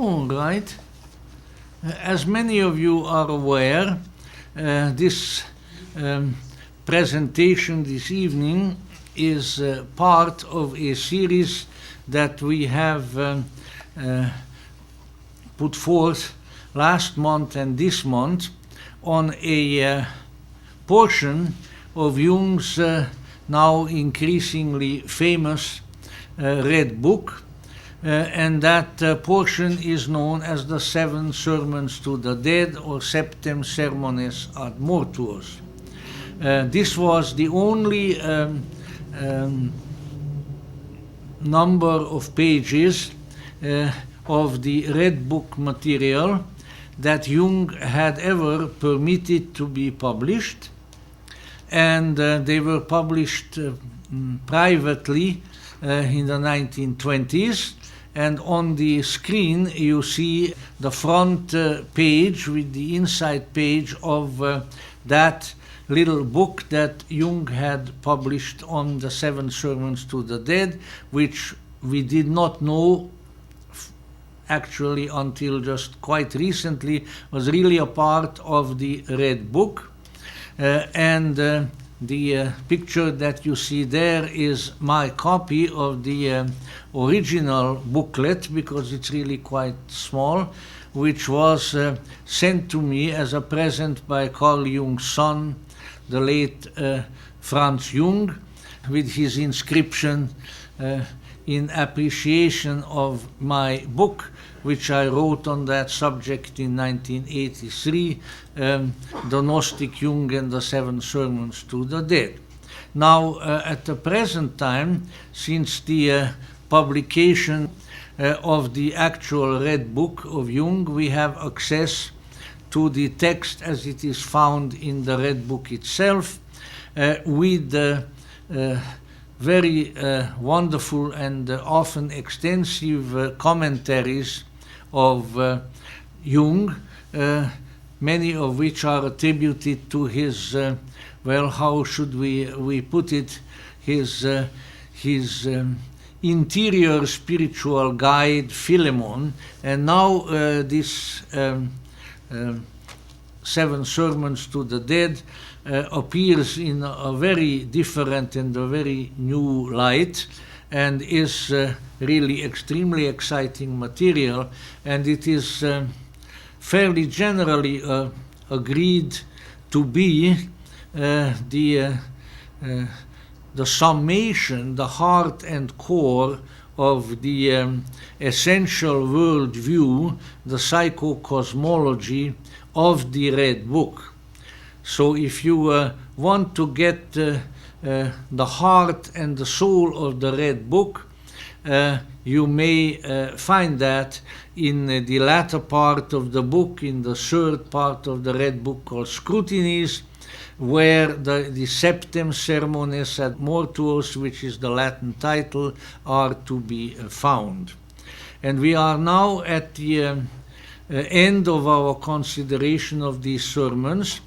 All right. As many of you are aware, this presentation this evening is part of a series that we have put forth last month and this month on a portion of Jung's now increasingly famous Red Book, and that portion is known as the Seven Sermons to the Dead, or Septem Sermones ad Mortuos. This was the only number of pages of the Red Book material that Jung had ever permitted to be published, and they were published privately in the 1920s. And on the screen you see the front page with the inside page of that little book that Jung had published on the Seven Sermons to the Dead, which we did not know actually until just quite recently was really a part of the Red Book. The picture that you see there is my copy of the original booklet, because it's really quite small, which was sent to me as a present by Carl Jung's son, the late Franz Jung, with his inscription in appreciation of my book, which I wrote on that subject in 1983, the Gnostic Jung and the Seven Sermons to the Dead. Now, at the present time, since the publication of the actual Red Book of Jung, we have access to the text as it is found in the Red Book itself, with very wonderful and often extensive commentaries of Jung, many of which are attributed to his, well, how should we put it, his interior spiritual guide, Philemon. And now this Seven Sermons to the Dead appears in a very different and a very new light, and is really extremely exciting material, and it is fairly generally agreed to be the summation, the heart and core of the essential worldview, the psychocosmology of the Red Book. So if you want to get the heart and the soul of the Red Book, you may find that in the latter part of the book, in the third part of the Red Book called Scrutinies, where the Septem Sermones ad Mortuos, which is the Latin title, are to be found. And we are now at the end of our consideration of these sermons.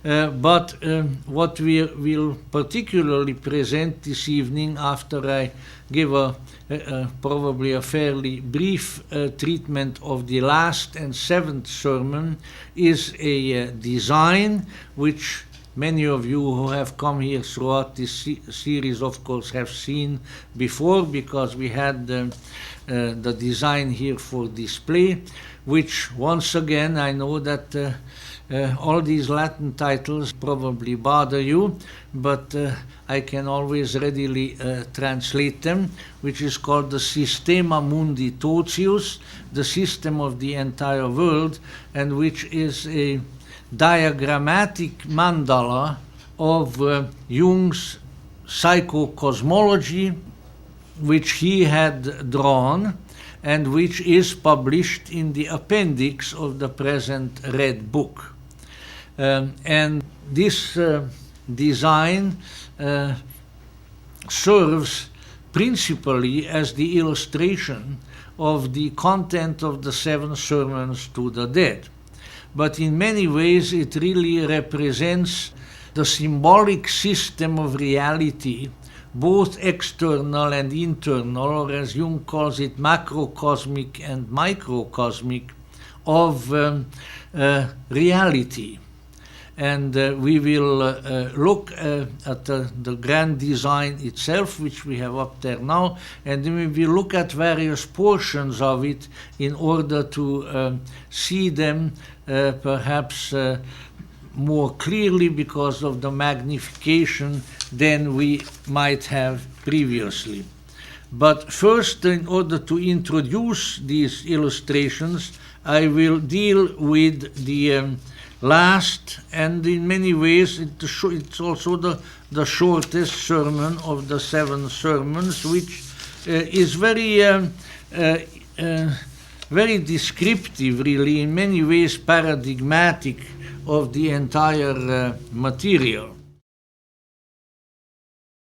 But what we will particularly present this evening, after I give probably a fairly brief treatment of the last and seventh sermon, is a design which many of you who have come here throughout this series, of course, have seen before, because we had the design here for display, which once again, I know that all these Latin titles probably bother you, but I can always readily translate them, which is called the Systema Mundi Totius, the system of the entire world, and which is a diagrammatic mandala of Jung's psychocosmology, which he had drawn, and which is published in the appendix of the present Red Book. And this design serves principally as the illustration of the content of the Seven Sermons to the Dead. But in many ways it really represents the symbolic system of reality both external and internal, or as Jung calls it, macrocosmic and microcosmic, of reality. And we will look at the grand design itself, which we have up there now, and then we will look at various portions of it in order to see them perhaps more clearly because of the magnification than we might have previously. But first, in order to introduce these illustrations, I will deal with the last, and in many ways it's also the shortest sermon of the 7 sermons, which is very descriptive, really, in many ways paradigmatic of the entire material.